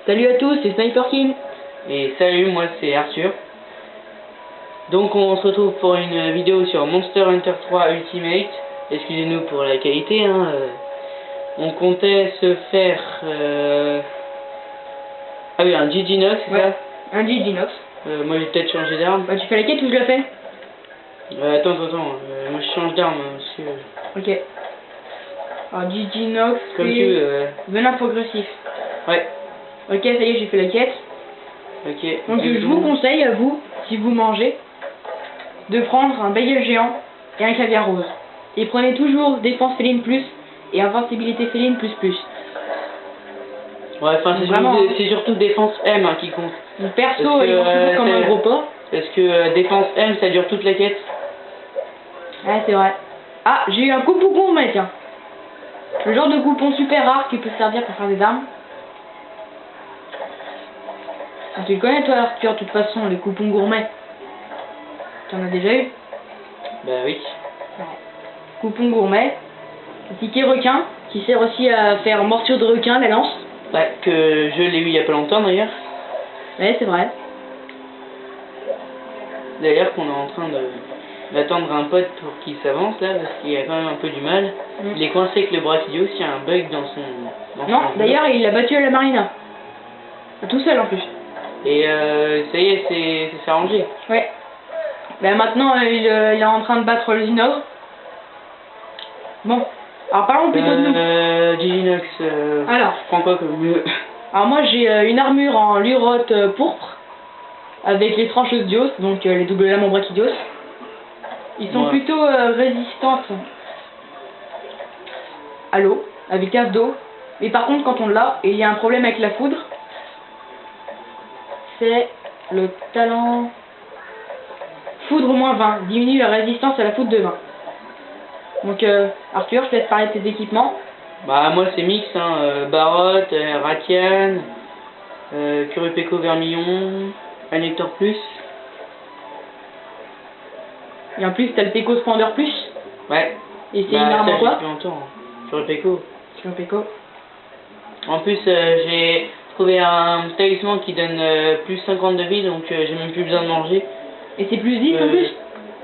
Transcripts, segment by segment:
Salut à tous, c'est Sniper King. Et salut, moi c'est Arthur. Donc on se retrouve pour une vidéo sur Monster Hunter 3 Ultimate. Excusez-nous pour la qualité, hein. On comptait se faire... Ah oui, un Diginox, c'est ça? Un Diginox. Moi j'ai peut-être changé d'arme. Bah tu fais la quête ou je la fais? Attends, moi je change d'arme aussi. Ok. Alors Diginox, Comme tu veux. venin progressif. Ouais. Ok, ça y est, j'ai fait la quête. Ok. Donc je vous conseille à vous, si vous mangez, de prendre un bagel géant et un caviar rose. Et prenez toujours défense féline plus et invincibilité féline plus plus. Ouais, enfin c'est surtout défense M qui compte. Le perso, il mange toujours comme un gros porc. Parce que défense M, ça dure toute la quête. Ouais, c'est vrai. Ah, j'ai eu un coupon gourmet, tiens. Le genre de coupon super rare qui peut servir pour faire des armes. Ah, tu le connais toi, Arthur, de toute façon, les coupons gourmets. Tu en as déjà eu? Bah oui. Ouais. Coupon gourmet. Ticket requin, qui sert aussi à faire morsure de requin, la lance. Ouais, que je l'ai eu il y a pas longtemps d'ailleurs. Ouais, c'est vrai. D'ailleurs qu'on est en train d'attendre un pote pour qu'il s'avance là, parce qu'il a quand même un peu du mal. Il est coincé avec le Brachydios, il y a un bug dans son... Non, d'ailleurs il l'a battu à la marina. Tout seul en plus. Et ça y est, c'est arrangé. Ouais. Ben maintenant il est en train de battre le Zinogre. Bon, alors parlons plutôt de nous. Diginox, alors, prends quoi comme mieux? Alors moi j'ai une armure en lurote pourpre, avec les trancheuses dios, donc les doubles lames en brachydios. Ils sont plutôt résistantes à l'eau, avec cave d'eau. Mais par contre quand on l'a, et il y a un problème avec la foudre, c'est le talent foudre moins 20, diminue la résistance à la foudre de 20. Donc Arthur, je te laisse parler de tes équipements. Bah moi c'est mix, hein, Barotte, Rakian, Curupéco Vermillon, Annector Plus. Et en plus t'as le Péco Splendeur Plus. Ouais. Et c'est une arme en quoi? Depuis longtemps, Curupéco. Curupéco. En plus j'ai trouvé un talisman qui donne plus 50 de vie, donc j'ai même plus besoin de manger. Et c'est plus 10 en plus?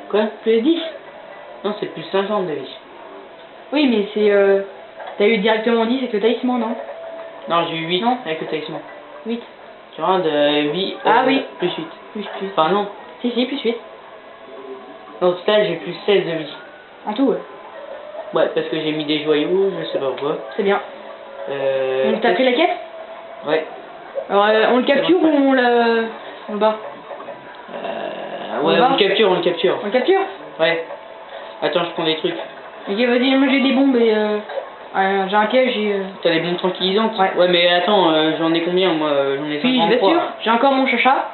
Quoi? Plus 10? Non, c'est plus 50 de vie. Oui, mais c'est... T'as eu directement 10 avec le talisman, non? Non, j'ai eu 8 non. avec le talisman. 8. Tu vois, de vie ah oui. Plus 8. Plus. Enfin non. Si, plus 8. Non, au total j'ai plus 16 de vie. En tout, ouais. Ouais, parce que j'ai mis des joyaux, je sais pas pourquoi. C'est bien. Donc t'as pris la quête? Ouais. Alors on le capture ou on le bat? Ouais, on le capture. On le capture? Ouais. Attends, je prends des trucs. Ok, vas-y, moi j'ai des bombes et j'ai un piège et... T'as des bombes tranquillisantes? Ouais. Ouais, mais attends, j'en ai combien moi? J'en ai 53. Bien sûr, j'ai encore mon chacha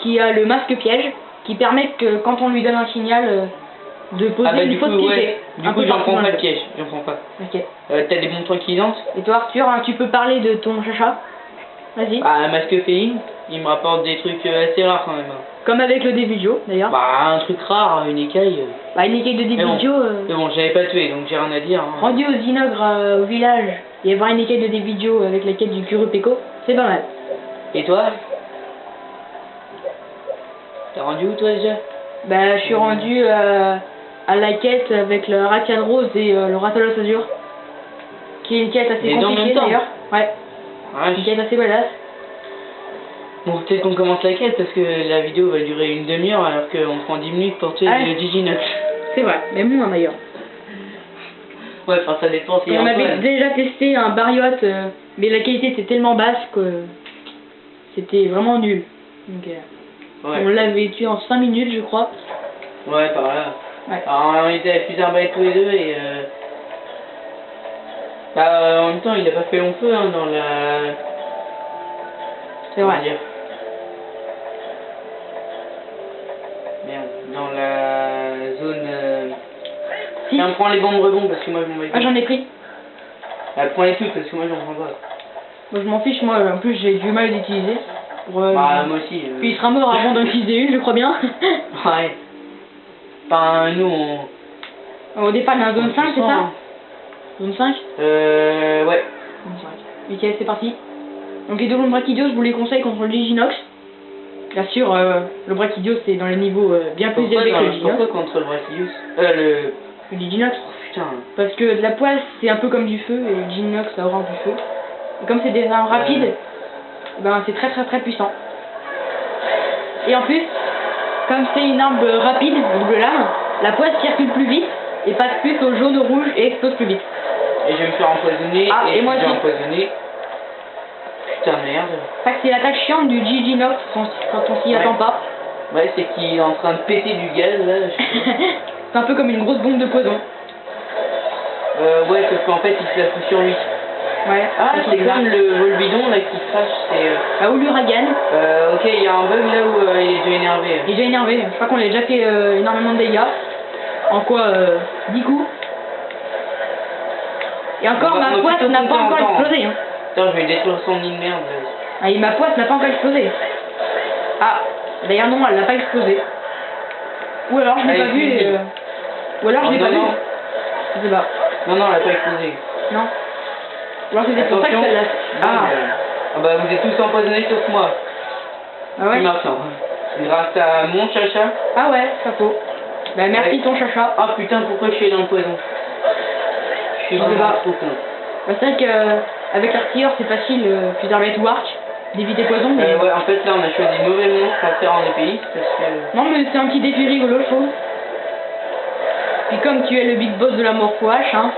qui a le masque piège qui permet que quand on lui donne un signal de poser une fausse piège. Ouais. Du coup, j'en prends pas de piège, j'en prends pas. Ok. T'as des bombes tranquillisantes? Et toi Arthur, hein, tu peux parler de ton chacha? Vas-y. Bah, masque féline, il me rapporte des trucs assez rares quand même. Comme avec le Deviljo d'ailleurs. Bah, un truc rare, une écaille. Bah, une écaille de Deviljo. Mais bon, j'avais pas tué donc j'ai rien à dire. Hein. Rendu au Zinogre au village et avoir une écaille de Deviljo avec la quête du Curupéco, c'est pas mal. Et toi? T'as rendu où toi déjà? Bah, je suis rendu à la quête avec le Rakian Rose et le Rathalos Azur. Qui est une quête assez compliquée d'ailleurs. Ouais. Une quête assez badass. Bon, peut-être qu'on commence la quête parce que la vidéo va durer une demi-heure alors qu'on prend 10 minutes pour tuer le Diginox. C'est vrai, mais moins d'ailleurs. Ouais, enfin ça dépend si on avait déjà testé un Bariote, mais la qualité était tellement basse que c'était vraiment nul. Donc, on l'avait tué en 5 minutes je crois. Ouais, par là. Ouais. Alors on était à plusieurs balles tous les deux et bah, en même temps il a pas fait long feu hein, dans la... C'est vrai. Merde, dans la zone... Tiens, prends les bombes rebonds parce que moi je m'en vais. Ah, j'en ai pris. Prends les toutes parce que moi j'en prends pas. Moi je m'en fiche, moi en plus j'ai du mal d'utiliser. Bah moi aussi. Puis il sera mort avant d'en utiliser une, je crois bien. Ouais. Enfin nous on... Au départ il y a un zone 5, c'est ça? Zone 5? Ouais. Ok, c'est parti. Donc les doublons de Brachydios, je vous les conseille contre le Diginox. Bien sûr, le Brachydios c'est dans les niveaux bien plus élevés que le Diginox. Pourquoi contre le Brachydios Le Diginox. Putain. Parce que de la poisse c'est un peu comme du feu et le Diginox ça aura du feu. Et comme c'est des armes rapides, ben c'est très très très puissant. Et en plus, comme c'est une arme rapide, double lame, la poisse circule plus vite et passe plus au jaune, au rouge et explose plus vite. Et je vais me faire empoisonner. Ah, et moi je vais aussi. empoisonner. Putain merde. Ça c'est l'attaque chiante du Diginox quand on s'y attend pas. Ouais, c'est qu'il est en train de péter du gaz là. C'est un peu comme une grosse bombe de poison. Ouais, parce qu'en fait il se la fout sur lui. Ouais. Ah, c'est comme le vol bidon là qui crache, c'est... Ah, ou l'Uragan. Ok, il y a un bug là où il est déjà énervé. Il est déjà énervé. Je crois qu'on a déjà fait énormément de dégâts. En quoi 10 coups. Et encore, ma poisse n'a pas encore explosé. Hein. Attends, je vais détruire son nid de merde. Ah, et ma poisse n'a pas encore explosé. Ah, d'ailleurs non, elle n'a pas explosé. Ou alors je l'ai pas vu. Ou alors je l'ai pas vu. Je sais pas. Non, non, elle n'a pas explosé. Non. Ou alors c'est pour ça que celle-là. Ah bah vous êtes tous empoisonnés sauf moi. Ah ouais. Maintenant. Grâce à mon chacha. Ah ouais, ça faut. Bah merci ton chacha. Ah putain, pourquoi je suis dans le poison? Je suis vraiment trop con. Bah c'est vrai qu'avec l'artilleur c'est facile, plus arbalète ou arc, d'éviter poison. Mais... ouais, en fait là on a choisi mauvais monstre à faire en épéiste parce que... Non mais c'est un petit défi rigolo je trouve. Puis comme tu es le big boss de la Morpho-H, hein.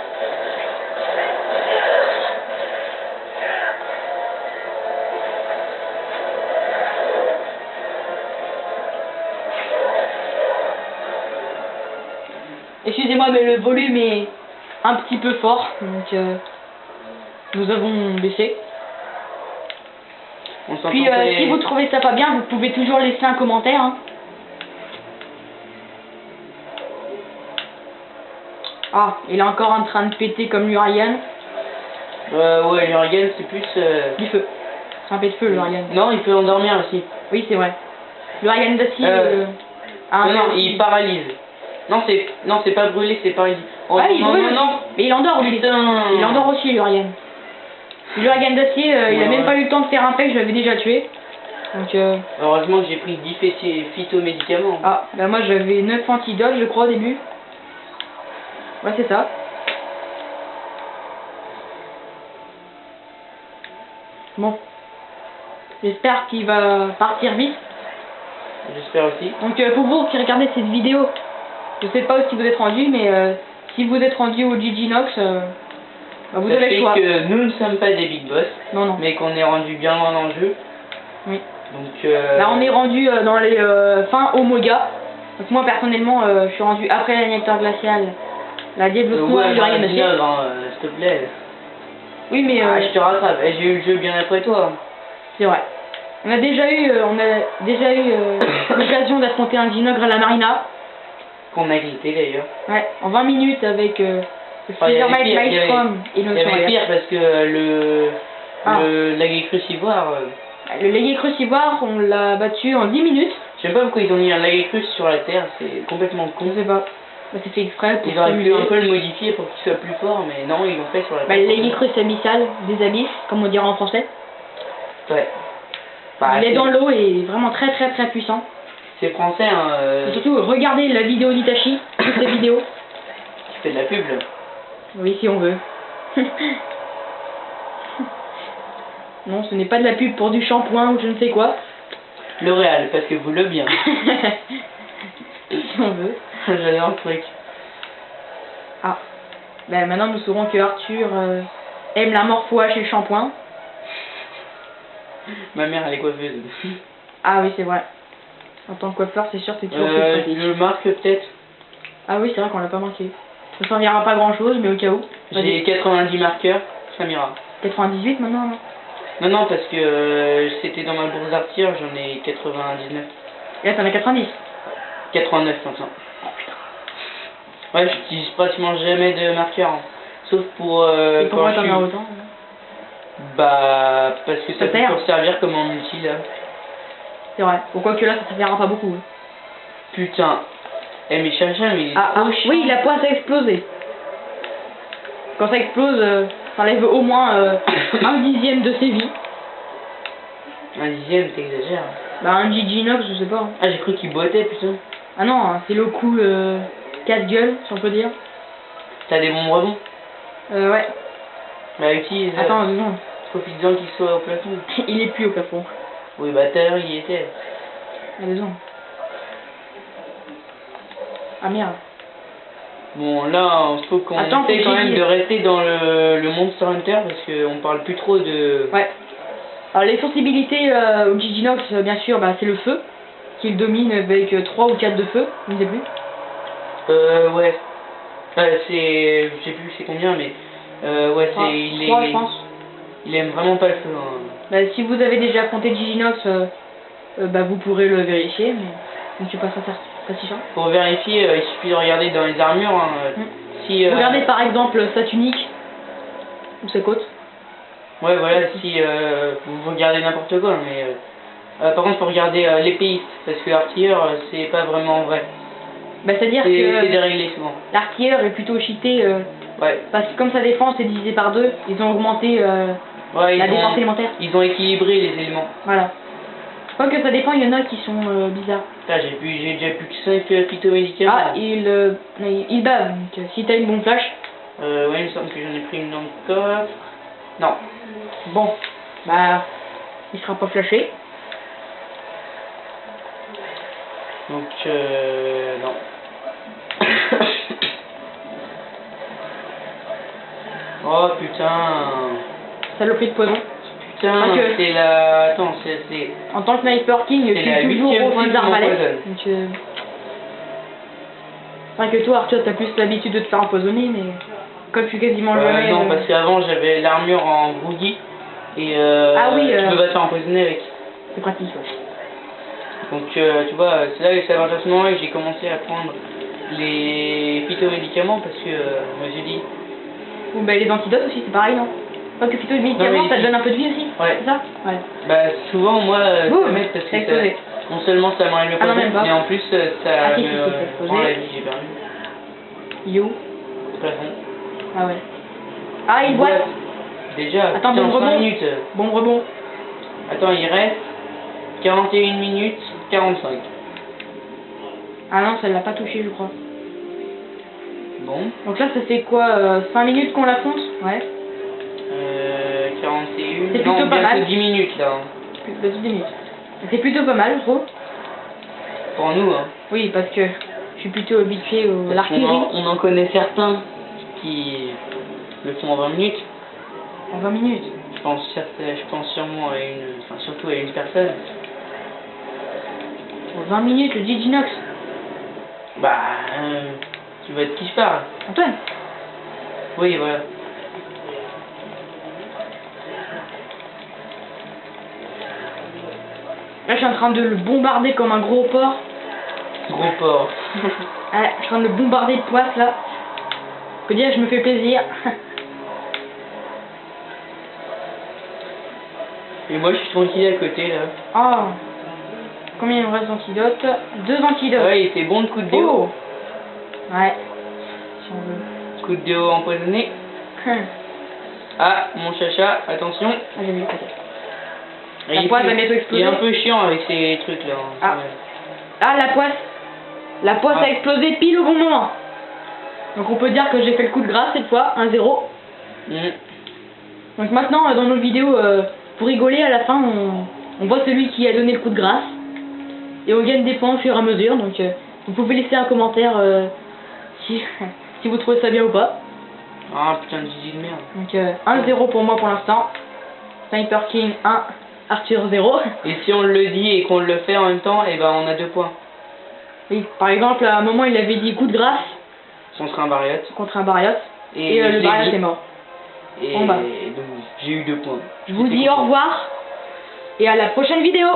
Excusez-moi mais le volume est un petit peu fort, donc nous avons baissé. Puis si vous trouvez ça pas bien, vous pouvez toujours laisser un commentaire. Hein. Ah, il est encore en train de péter comme l'Uragan. Ouais, l'Uragan c'est plus... Du feu. C'est un pet de feu l'Uragan. Non, il peut endormir aussi. Oui, c'est vrai. L'Uragan d'acier... non, il paralyse. Non, c'est pas brûlé, c'est paralysé. Oh, ah, il brûle. Non. Mais il endort aussi. Il endort aussi l'Uragan. L'Uragan d'acier, il a même pas eu le temps de faire un pet, je l'avais déjà tué. Donc, heureusement que j'ai pris 10 phytomédicaments. Ah, bah moi j'avais 9 antidotes je crois au début. Ouais, c'est ça. Bon. J'espère qu'il va partir vite. J'espère aussi. Donc pour vous qui regardez cette vidéo, je sais pas où si vous êtes rendu, mais si vous êtes rendu au Diginox, bah, vous avez le choix. Que nous ne sommes pas des big boss, non. Mais qu'on est rendu bien loin dans le jeu. Oui. Donc là on est rendu dans les fins Omoga. Donc moi personnellement je suis rendu après l'Injecteur glacial, la Diablo Noire du Ryan s'il te plaît. Oui mais je te rattrape, j'ai eu le jeu bien après toi. C'est vrai. On a déjà eu l'occasion d'affronter un Ginogre à la Marina. Qu'on a glissé d'ailleurs. Ouais, en 20 minutes avec le Feathermite Maelstrom et le... Il y avait pire parce que le Laguet Crucivoire... Le Laguet Crucivoire, on l'a battu en 10 minutes. Je sais pas pourquoi ils ont mis un Laguet Cruc sur la terre, c'est complètement con. Je sais pas. Bah, c'est fait exprès pour... Ils auraient pu un peu le modifier pour qu'il soit plus fort, mais non, ils l'ont fait sur la terre. Bah, le Laguet Cruc abyssal, des abysses, comme on dirait en français. Ouais. Bah, il est dans l'eau et est vraiment très très très puissant. C'est français, hein. Et surtout, regardez la vidéo d'Itachi, toutes ces vidéos. Tu fais de la pub, là. Oui, si on veut. Non, ce n'est pas de la pub pour du shampoing ou je ne sais quoi. L'Oréal, parce que vous le bien. Si on veut. J'adore le truc. Ah. Ben maintenant nous saurons que Arthur aime la Morpho-H et le shampoing. Ma mère elle est coiffeuse. Ah oui c'est vrai. En tant que coiffeur c'est sûr c'est toujours plus pratique. Je le marque peut-être. Ah oui c'est vrai qu'on l'a pas marqué. Ça servira pas grand chose mais au cas où. J'ai 90 marqueurs, ça m'ira. 98 maintenant non? Non parce que c'était dans ma bourse d'artir, j'en ai 99. Et là t'en as 90? 89 maintenant. Oh putain. Ouais j'utilise pratiquement jamais de marqueurs. Hein. Sauf pour et pourquoi t'en as autant? Bah parce que ça peut pour servir comme un multi là. C'est vrai. Pourquoi que là ça servira pas beaucoup. Hein. Putain. Eh mais Chacha mais... Oui la poisse a explosé. Quand ça explose, ça enlève au moins un dixième de ses vies. Un dixième, t'exagères. Bah un Giginox, je sais pas. Ah, j'ai cru qu'il boitait, putain. Ah non, c'est le coup casse-gueule, si on peut dire. T'as des bons rebonds? Ouais. Bah utilise. Attends, 2 secondes. Profites-en qu'il soit au plafond. Il est plus au plafond. Oui, bah tout à l'heure il y était. Ah, 2 secondes. Ah merde. Bon, là, il faut qu'on Attends, essaie faut quand que même j'y- de rester dans le Monster Hunter parce qu'on parle plus trop de... Ouais. Alors les sensibilités au Giginox, bien sûr, bah, c'est le feu, qu'il domine avec 3 ou 4 de feu, je ne sais plus. Ouais. C'est... Je sais plus c'est combien, mais... ouais, c'est... 3, il 3 est... je pense. Il aime vraiment pas le feu. Hein. Bah, si vous avez déjà affronté Giginox, bah, vous pourrez le vérifier, mais je ne suis pas certain. Pour vérifier, il suffit de regarder dans les armures. Hein. Si, Regardez par exemple sa tunique, ou ses côtes. Ouais, voilà, si vous regardez n'importe quoi, mais... par contre, faut regarder l'épéiste, parce que l'artilleur, c'est pas vraiment vrai. Bah, c'est-à-dire C'est que déréglé souvent. l'artilleur est plutôt cheaté, Ouais. parce que comme sa défense est divisée par 2, ils ont augmenté Ouais, la défense élémentaire. ils ont équilibré les éléments. Voilà. Quoique ça dépend, il y en a qui sont bizarres. Putain, j'ai déjà plus que 5 phytomédicaments. Ah, il bave, donc si t'as une bonne flash. Ouais, il me semble que j'en ai pris une dans le coffre. Non. Bon, bah, il sera pas flashé. Donc, non. Oh putain. Saloperie de poison. Putain, Ok. c'est la... Attends, c'est... En tant que Sniper King, je C'est la suis toujours 8e au fois fil qu'il d'arbalète. m'empoisonne. Donc, c'est vrai que toi, Arthur, t'as plus l'habitude de te faire empoisonner, mais comme je suis quasiment jamais... non, parce qu'avant j'avais l'armure en broogie. Et Ah oui, tu peux pas te faire empoisonner avec. c'est pratique, ouais. Donc tu vois, c'est là que c'est à partir de ce moment-là que j'ai commencé à prendre les phytomédicaments parce que je me suis dit... Ou bah, les antidotes aussi, c'est pareil, non? Pas que plutôt les Non, médicaments, mais ça te donne un peu de vie aussi? Ouais. C'est ça? Ouais. Bah souvent moi Ouh, ça m'aide parce que explosé. non seulement ça m'enlève le Ah non, poison, même pas. mais en plus ça Ah, si, si, me c'est explosé. prend la vie, j'ai perdu. Yo. Au plafond. Ah ouais. Ah, il boite. Déjà, Attends, putain, bon 5 rebond. minutes. Bon rebond. Attends, il reste 41 minutes 45. Ah non, ça l'a pas touché, je crois. Bon. Donc là, ça fait quoi 5 minutes qu'on l'affronte? Ouais. 41. C'est plutôt Non, pas bientôt mal. 10 minutes là. Plus de 10 minutes. C'est plutôt pas mal, je trouve. Pour nous, hein. Oui, parce que je suis plutôt habitué à Parce l'artillerie. on en connaît certains qui le font en 20 minutes. En 20 minutes. Je pense sûrement à surtout à une personne. En 20 minutes, le Giginox. Bah, tu vas de qui je parle? Antoine. Oui, voilà. Là, je suis en train de le bombarder comme un gros porc. Gros porc. Ouais, je suis en train de le bombarder de poisse, là. Que dire, je me fais plaisir. Et moi, je suis tranquille à côté là. Oh. Combien il me reste d'antidotes? 2 antidotes. Ouais, il était bon le coup de déo. Oh. Ouais. Si on veut. Coup de déo empoisonné. Ah, mon chacha, attention. Ah, j'ai vu, ok. Et La poisse va bientôt il est exploser. un peu chiant avec ces trucs là. Ah. Ah, la poisse. La poisse Ah. a explosé pile au bon moment. Donc on peut dire que j'ai fait le coup de grâce cette fois, 1-0. Donc maintenant, dans nos vidéos, pour rigoler, à la fin, on voit celui qui a donné le coup de grâce. Et on gagne des points au fur et à mesure. Donc vous pouvez laisser un commentaire si, si vous trouvez ça bien ou pas. Ah putain de Gigi de merde. Donc 1-0 pour moi pour l'instant. Sniper King 1, Arthur 0. Et si on le dit et qu'on le fait en même temps, et ben on a 2 points. Oui, par exemple, à un moment, il avait dit coup de grâce On sera un bariote. contre un Barrios. Et je le l'ai Barrios dit. est mort. Et Bon, bah. donc j'ai eu 2 points. Je vous J'étais dis au content. revoir. Et à la prochaine vidéo.